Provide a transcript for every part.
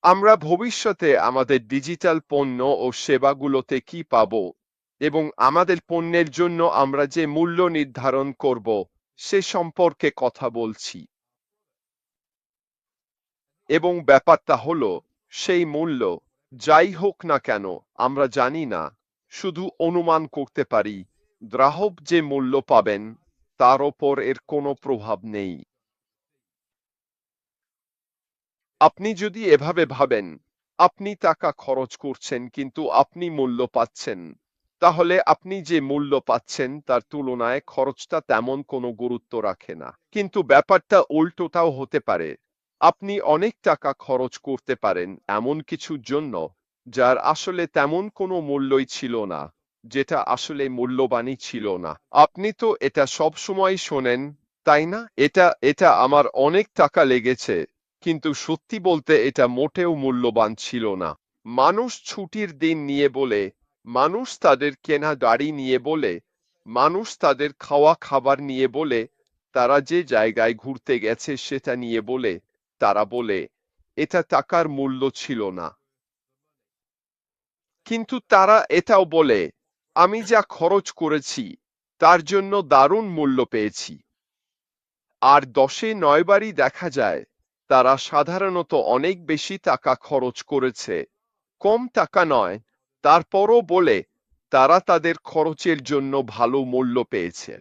আমরা ভবিষ্যতে আমাদের ডিজিটাল পণ্য ও সেবাগুলোতে কি পাব এবং আমাদের পণ্যের জন্য আমরা যে মূল্য নির্ধারণ করব সে সম্পর্কে কথা বলছি। এবং ব্যাপারটা হলো, সেই মূল্য যাই হোক না কেন আমরা জানি না, শুধু অনুমান করতে পারি। গ্রাহক যে মূল্য পাবেন তার ওপর এর কোনো প্রভাব নেই। আপনি যদি এভাবে ভাবেন, আপনি টাকা খরচ করছেন কিন্তু আপনি মূল্য পাচ্ছেন, তাহলে আপনি যে মূল্য পাচ্ছেন তার তুলনায় খরচটা তেমন কোনো গুরুত্ব রাখে না। কিন্তু ব্যাপারটা উল্টোটাও হতে পারে। আপনি অনেক টাকা খরচ করতে পারেন এমন কিছুর জন্য যার আসলে তেমন কোনো মূল্যই ছিল না, যেটা আসলে মূল্যবানই ছিল না। আপনি তো এটা সব সময় শোনেন, তাই না? এটা এটা আমার অনেক টাকা লেগেছে, কিন্তু সত্যি বলতে এটা মোটেও মূল্যবান ছিল না। মানুষ ছুটির দিন নিয়ে বলে, মানুষ তাদের কেনা গাড়ি নিয়ে বলে, মানুষ তাদের খাওয়া খাবার নিয়ে বলে, তারা যে জায়গায় ঘুরতে গেছে সেটা নিয়ে বলে, তারা বলে এটা টাকার মূল্য ছিল না। কিন্তু তারা এটাও বলে, আমি যা খরচ করেছি তার জন্য দারুণ মূল্য পেয়েছি। আর 10-9 বারই দেখা যায় তারা সাধারণত অনেক বেশি টাকা খরচ করেছে, কম টাকা নয়। তারপরও বলে তারা তাদের খরচের জন্য ভালো মূল্য পেয়েছে।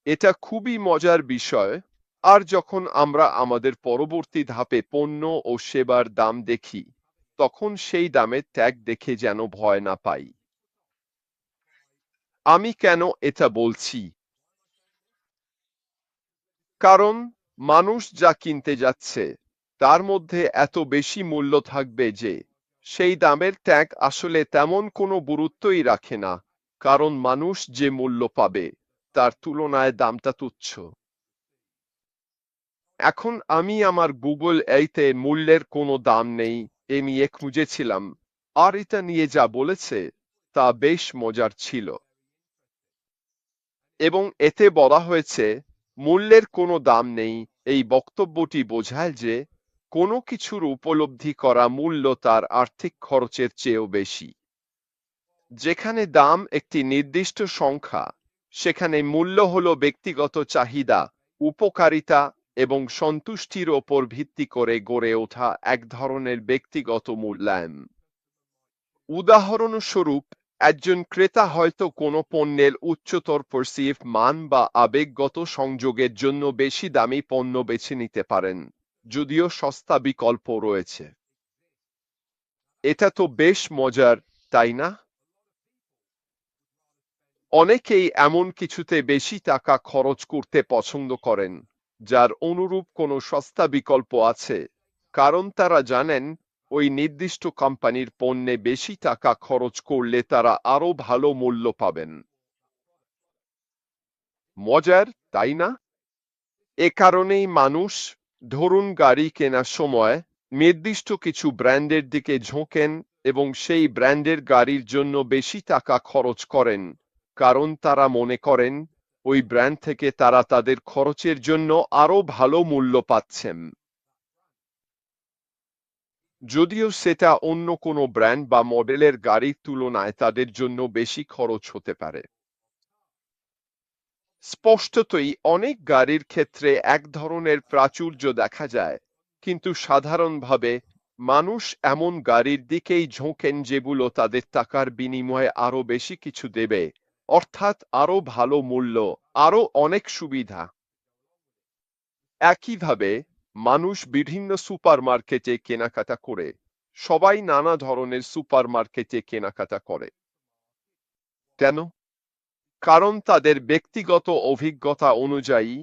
এটা খুবই মজার বিষয়। আর যখন আমরা আমাদের পরবর্তী ধাপে পণ্য ও সেবার দাম দেখি, তখন সেই দামের ট্যাগ দেখে যেন ভয় না পাই। আমি কেন এটা বলছি? কারণ মানুষ যা কিনতে যাচ্ছে তার মধ্যে এত বেশি মূল্য থাকবে যে সেই দামের ট্যাগ আসলে তেমন কোনো গুরুত্বই রাখে না, কারণ মানুষ যে মূল্য পাবে তার তুলনায় দামটা তুচ্ছ। এখন আমি আমার গুগল এইতে মূল্যের কোনো দাম নেই এ নিয়ে খুঁজেছিলাম, আর এটা নিয়ে যা বলেছে তা বেশ মজার ছিল। এবং এতে বলা হয়েছে মূল্যের কোনো দাম নেই। এই বক্তব্যটি বোঝায় যে কোনো কিছুর উপলব্ধি করা মূল্য তার আর্থিক খরচের চেয়েও বেশি। যেখানে দাম একটি নির্দিষ্ট সংখ্যা, সেখানে মূল্য হলো ব্যক্তিগত চাহিদা, উপকারিতা এবং সন্তুষ্টির ওপর ভিত্তি করে গড়ে ওঠা এক ধরনের ব্যক্তিগত মূল্যায়ন। উদাহরণস্বরূপ, একজন ক্রেতা হয়তো কোনো পণ্যের উচ্চতর পারসিভ মান বা আবেগগত সংযোগের জন্য বেশি দামি পণ্য বেছে নিতে পারেন, যদিও সস্তা বিকল্প রয়েছে। এটা তো বেশ মজার, তাই না? অনেকেই এমন কিছুতে বেশি টাকা খরচ করতে পছন্দ করেন যার অনুরূপ কোনো সস্তা বিকল্প আছে, কারণ তারা জানেন ওই নির্দিষ্ট কোম্পানির পণ্যে বেশি টাকা খরচ করলে তারা আরো ভালো মূল্য পাবেন। মজার, তাই না? এ কারণেই মানুষ, ধরুন গাড়ি কেনার সময় নির্দিষ্ট কিছু ব্র্যান্ডের দিকে ঝোঁকেন এবং সেই ব্র্যান্ডের গাড়ির জন্য বেশি টাকা খরচ করেন, কারণ তারা মনে করেন ওই ব্র্যান্ড থেকে তারা তাদের খরচের জন্য আরো ভালো মূল্য পাচ্ছেন, যদিও সেটা অন্য কোনো ব্র্যান্ড বা মডেলের গাড়ির তুলনায় তাদের জন্য বেশি খরচ হতে পারে। স্পষ্টতই অনেক গাড়ির ক্ষেত্রে এক ধরনের প্রাচুর্য দেখা যায়, কিন্তু সাধারণভাবে মানুষ এমন গাড়ির দিকেই ঝোঁকেন যেগুলো তাদের টাকার বিনিময়ে আরো বেশি কিছু দেবে, অর্থাৎ আরো ভালো মূল্য, আরো অনেক সুবিধা। একইভাবে মানুষ বিভিন্ন সুপারমার্কেটে কেনাকাটা করে। সবাই নানা ধরনের সুপারমার্কেটে কেনাকাটা করে। কেন? কারণ তাদের ব্যক্তিগত অভিজ্ঞতা অনুযায়ী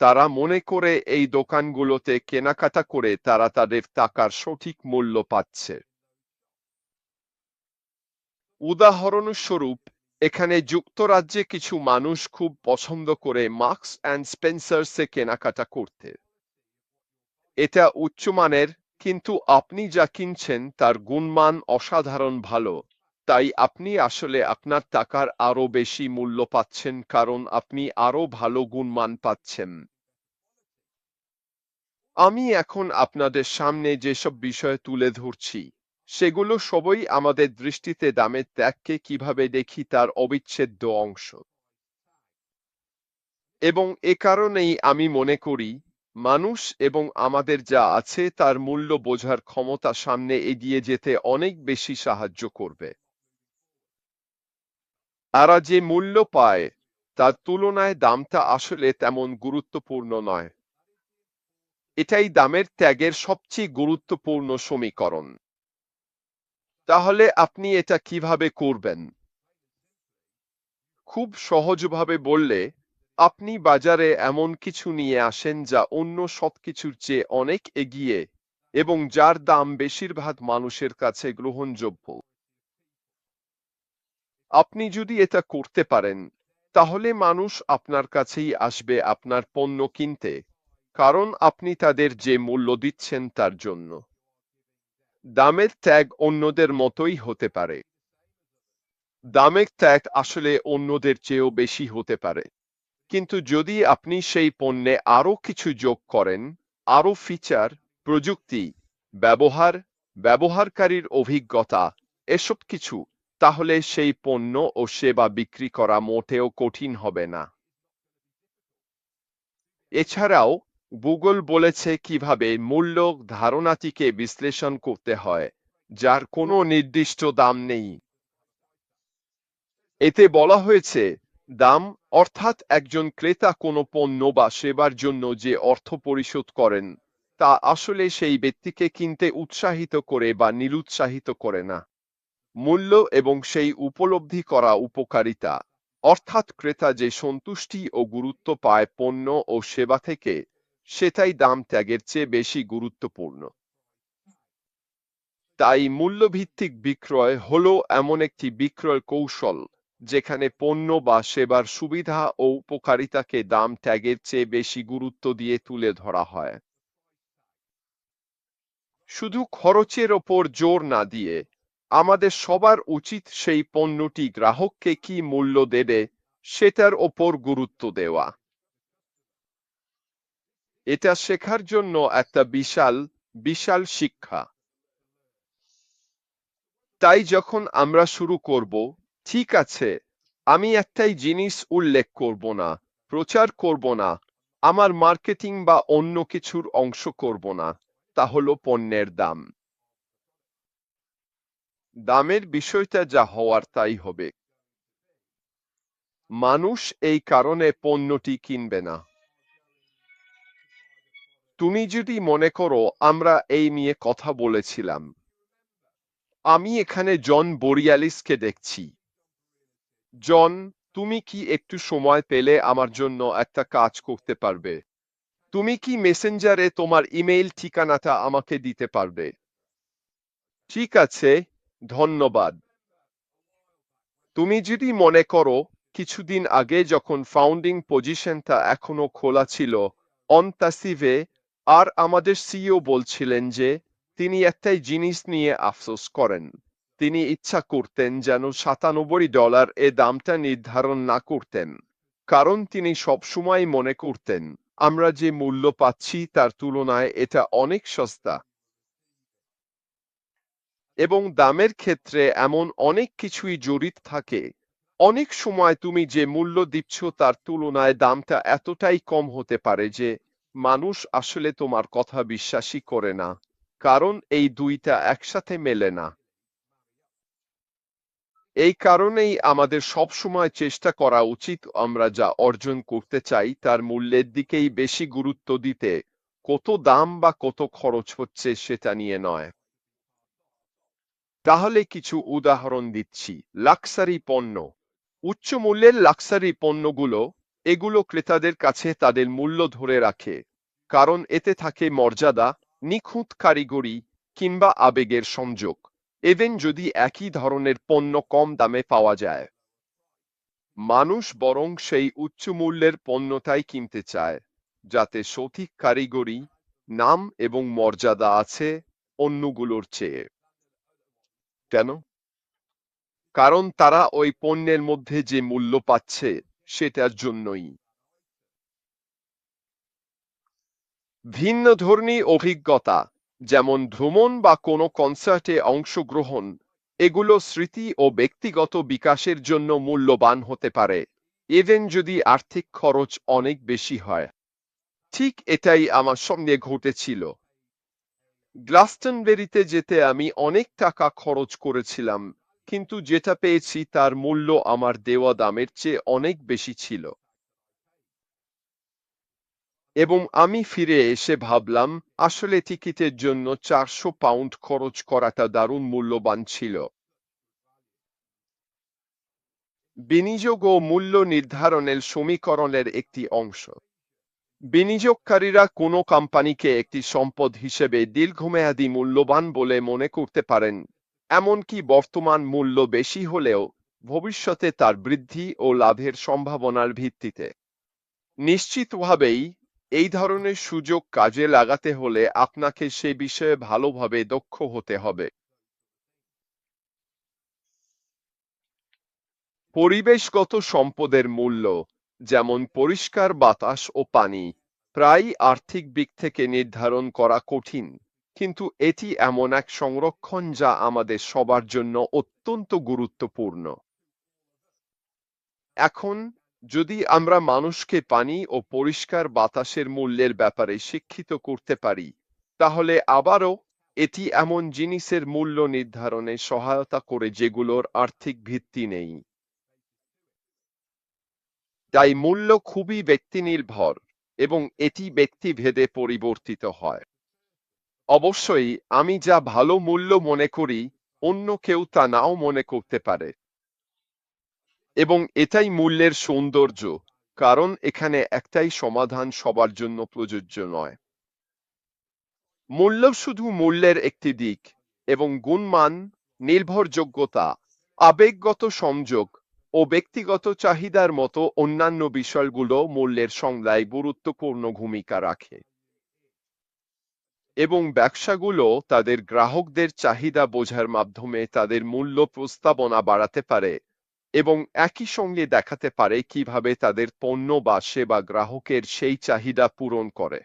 তারা মনে করে এই দোকানগুলোতে কেনাকাটা করে তারা তাদের টাকার সঠিক মূল্য পাচ্ছে। উদাহরণস্বরূপ, এখানে যুক্তরাজ্যে কিছু মানুষ খুব পছন্দ করে মার্কস অ্যান্ড স্পেন্সার্সে কেনাকাটা করতে। এটা উচ্চমানের, কিন্তু আপনি যা কিনছেন তার গুণমান অসাধারণ ভালো, তাই আপনি আসলে আপনার টাকার আরো বেশি মূল্য পাচ্ছেন কারণ আপনি আরো ভালো গুণমান পাচ্ছেন। আমি এখন আপনাদের সামনে যেসব বিষয় তুলে ধরছি সেগুলো সবই আমাদের দৃষ্টিতে দামের ত্যাগকে কিভাবে দেখি তার অবিচ্ছেদ্য অংশ। এবং এ কারণেই আমি মনে করি মানুষ এবং আমাদের যা আছে তার মূল্য বোঝার ক্ষমতা সামনে এগিয়ে যেতে অনেক বেশি সাহায্য করবে। তারা যে মূল্য পায় তার তুলনায় দামটা আসলে তেমন গুরুত্বপূর্ণ নয়। এটাই দামের ত্যাগের সবচেয়ে গুরুত্বপূর্ণ সমীকরণ। তাহলে আপনি এটা কিভাবে করবেন? খুব সহজভাবে বললে, আপনি বাজারে এমন কিছু নিয়ে আসেন যা অন্য সবকিছুর চেয়ে অনেক এগিয়ে এবং যার দাম বেশিরভাগ মানুষের কাছে গ্রহণযোগ্য। আপনি যদি এটা করতে পারেন, তাহলে মানুষ আপনার কাছেই আসবে আপনার পণ্য কিনতে, কারণ আপনি তাদের যে মূল্য দিচ্ছেন তার জন্য। দামের ত্যাগ অন্যদের মতোই হতে পারে। দামের ত্যাগ আসলে অন্যদের চেয়েও বেশি হতে পারে। কিন্তু যদি আপনি সেই পণ্যে আরো কিছু যোগ করেন, আরো ফিচার, প্রযুক্তি, ব্যবহার, ব্যবহারকারীর অভিজ্ঞতা, এসব কিছু, তাহলে সেই পণ্য ও সেবা বিক্রি করা মোটেও কঠিন হবে না। এছাড়াও গুগল বলেছে কিভাবে মূল্য ধারণাটিকে বিশ্লেষণ করতে হয়, যার কোনো নির্দিষ্ট দাম নেই। এতে বলা হয়েছে, দাম অর্থাৎ একজন ক্রেতা কোনো পণ্য বা সেবার জন্য যে অর্থ পরিশোধ করেন তা আসলে সেই ব্যক্তিকে কিনতে উৎসাহিত করে বা নিরুৎসাহিত করে না। মূল্য এবং সেই উপলব্ধি করা উপকারিতা, অর্থাৎ ক্রেতা যে সন্তুষ্টি ও গুরুত্ব পায় পণ্য ও সেবা থেকে, সেটাই দাম ত্যাগের চেয়ে বেশি গুরুত্বপূর্ণ। তাই মূল্যভিত্তিক বিক্রয় হলো এমন একটি বিক্রয় কৌশল যেখানে পণ্য বা সেবার সুবিধা ও উপকারিতাকে দাম ট্যাগের চেয়ে বেশি গুরুত্ব দিয়ে তুলে ধরা হয়। শুধু খরচের ওপর জোর না দিয়ে আমাদের সবার উচিত সেই পণ্যটি গ্রাহককে কি মূল্য দেবে সেটার ওপর গুরুত্ব দেওয়া। এটা শেখার জন্য একটা বিশাল বিশাল শিক্ষা। তাই যখন আমরা শুরু করব, ঠিক আছে, আমি একটাই জিনিস উল্লেখ করব না, প্রচার করব না, আমার মার্কেটিং বা অন্য কিছুর অংশ করব না, তা হলো পণ্যের দাম। দামের বিষয়টা যা হওয়ার তাই হবে। মানুষ এই কারণে পণ্যটি কিনবে না। তুমি যদি মনে করো আমরা এই নিয়ে কথা বলেছিলাম, আমি এখানে জন বরিয়ালিসকে দেখছি। জন, তুমি কি একটু সময় পেলে আমার জন্য একটা কাজ করতে পারবে? তুমি কি মেসেঞ্জারে তোমার ইমেইল ঠিকানাটা আমাকে দিতে পারবে? ঠিক আছে, ধন্যবাদ। তুমি যদি মনে করো কিছুদিন আগে যখন ফাউন্ডিং পজিশনটা এখনো খোলা ছিল অনতাসিভে, আর আমাদের সিইও বলছিলেন যে তিনি একটাই জিনিস নিয়ে আফসোস করেন, তিনি ইচ্ছা করতেন যেন $97 এ দামটা নির্ধারণ না করতেন, কারণ তিনি সবসময় মনে করতেন আমরা যে মূল্য পাচ্ছি তার তুলনায় এটা অনেক সস্তা। এবং দামের ক্ষেত্রে এমন অনেক কিছুই জড়িত থাকে। অনেক সময় তুমি যে মূল্য দিচ্ছ তার তুলনায় দামটা এতটাই কম হতে পারে যে মানুষ আসলে তোমার কথা বিশ্বাসই করে না, কারণ এই দুইটা একসাথে মেলে না। এই কারণেই আমাদের সবসময় চেষ্টা করা উচিত আমরা যা অর্জন করতে চাই তার মূল্যের দিকেই বেশি গুরুত্ব দিতে, কত দাম বা কত খরচ হচ্ছে সেটা নিয়ে নয়। তাহলে কিছু উদাহরণ দিচ্ছি। লাক্সারি পণ্য, উচ্চ মূল্যের লাক্সারি পণ্যগুলো, এগুলো ক্রেতাদের কাছে তাদের মূল্য ধরে রাখে, কারণ এতে থাকে মর্যাদা, নিখুঁত কারিগরি কিংবা আবেগের সংযোগ, ইভেন যদি একই ধরনের পণ্য কম দামে পাওয়া যায়। মানুষ বরং সেই উচ্চ মূল্যের পণ্যটাই কিনতে চায় যাতে সঠিক কারিগরি, নাম এবং মর্যাদা আছে অন্যগুলোর চেয়ে। কেন? কারণ তারা ওই পণ্যের মধ্যে যে মূল্য পাচ্ছে সেটার জন্যই। ভিন্নধর্মী অভিজ্ঞতা, যেমন ভ্রমণ বা কোনো কনসার্টে অংশগ্রহণ, এগুলো স্মৃতি ও ব্যক্তিগত বিকাশের জন্য মূল্যবান হতে পারে, ইভেন যদি আর্থিক খরচ অনেক বেশি হয়। ঠিক এটাই আমার সঙ্গে ঘটেছিল। গ্লাস্টনবেরিতে যেতে আমি অনেক টাকা খরচ করেছিলাম, কিন্তু যেটা পেয়েছি তার মূল্য আমার দেওয়া দামের চেয়ে অনেক বেশি ছিল। এবং আমি ফিরে এসে ভাবলাম, আসলে টিকিটের জন্য 400 পাউন্ড খরচ করাটা দারুণ মূল্যবান ছিল। বিনিয়োগ ও মূল্য নির্ধারণের সমীকরণের একটি অংশ। বিনিয়োগকারীরা কোনো কোম্পানিকে একটি সম্পদ হিসেবে দীর্ঘমেয়াদী মূল্যবান বলে মনে করতে পারেন, এমনকি বর্তমান মূল্য বেশি হলেও ভবিষ্যতে তার বৃদ্ধি ও লাভের সম্ভাবনার ভিত্তিতে। নিশ্চিতভাবেই এই ধরনের সুযোগ কাজে লাগাতে হলে আপনাকে সে বিষয়ে ভালোভাবে দক্ষ হতে হবে। পরিবেশগত সম্পদের মূল্য, যেমন পরিষ্কার বাতাস ও পানি, প্রায় আর্থিক দিক থেকে নির্ধারণ করা কঠিন, কিন্তু এটি এমন এক সংরক্ষণ যা আমাদের সবার জন্য অত্যন্ত গুরুত্বপূর্ণ। এখন যদি আমরা মানুষকে পানি ও পরিষ্কার বাতাসের মূল্যের ব্যাপারে শিক্ষিত করতে পারি, তাহলে আবারও এটি এমন জিনিসের মূল্য নির্ধারণে সহায়তা করে যেগুলোর আর্থিক ভিত্তি নেই। তাই মূল্য খুবই ব্যক্তিনির্ভর এবং এটি ব্যক্তিভেদে পরিবর্তিত হয়। অবশ্যই আমি যা ভালো মূল্য মনে করি, অন্য কেউ তা নাও মনে করতে পারে। এবং এটাই মূল্যের সৌন্দর্য, কারণ এখানে একটাই সমাধান সবার জন্য প্রযোজ্য নয়। মূল্য শুধু মূল্যের একটি দিক, এবং গুণমান, নির্ভরযোগ্যতা, আবেগগত সংযোগ ও ব্যক্তিগত চাহিদার মতো অন্যান্য বিষয়গুলো মূল্যের সংজ্ঞায় গুরুত্বপূর্ণ ভূমিকা রাখে। এবং ব্যবসাগুলো তাদের গ্রাহকদের চাহিদা বোঝার মাধ্যমে তাদের মূল্য প্রস্তাবনা বাড়াতে পারে এবং একই সঙ্গে দেখাতে পারে কিভাবে তাদের পণ্য বা সেবা গ্রাহকের সেই চাহিদা পূরণ করে।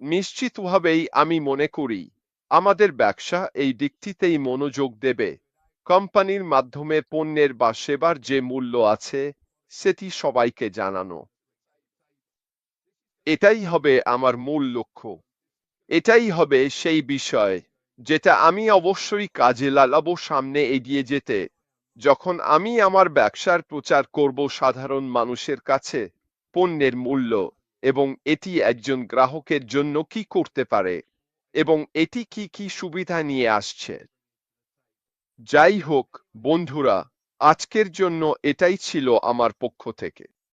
নিশ্চিতভাবেই আমি মনে করি আমাদের ব্যবসা এই দিকটিতেই মনোযোগ দেবে। কোম্পানির মাধ্যমে পণ্যের বা সেবার যে মূল্য আছে সেটি সবাইকে জানানো। এটাই হবে আমার মূল লক্ষ্য। এটাই হবে সেই বিষয় যেটা আমি অবশ্যই কাজে লাগাবো সামনে এগিয়ে যেতে, যখন আমি আমার ব্যবসার প্রচার করব সাধারণ মানুষের কাছে পণ্যের মূল্য এবং এটি একজন গ্রাহকের জন্য কি করতে পারে এবং এটি কি কি সুবিধা নিয়ে আসছে। যাই হোক বন্ধুরা, আজকের জন্য এটাই ছিল আমার পক্ষ থেকে।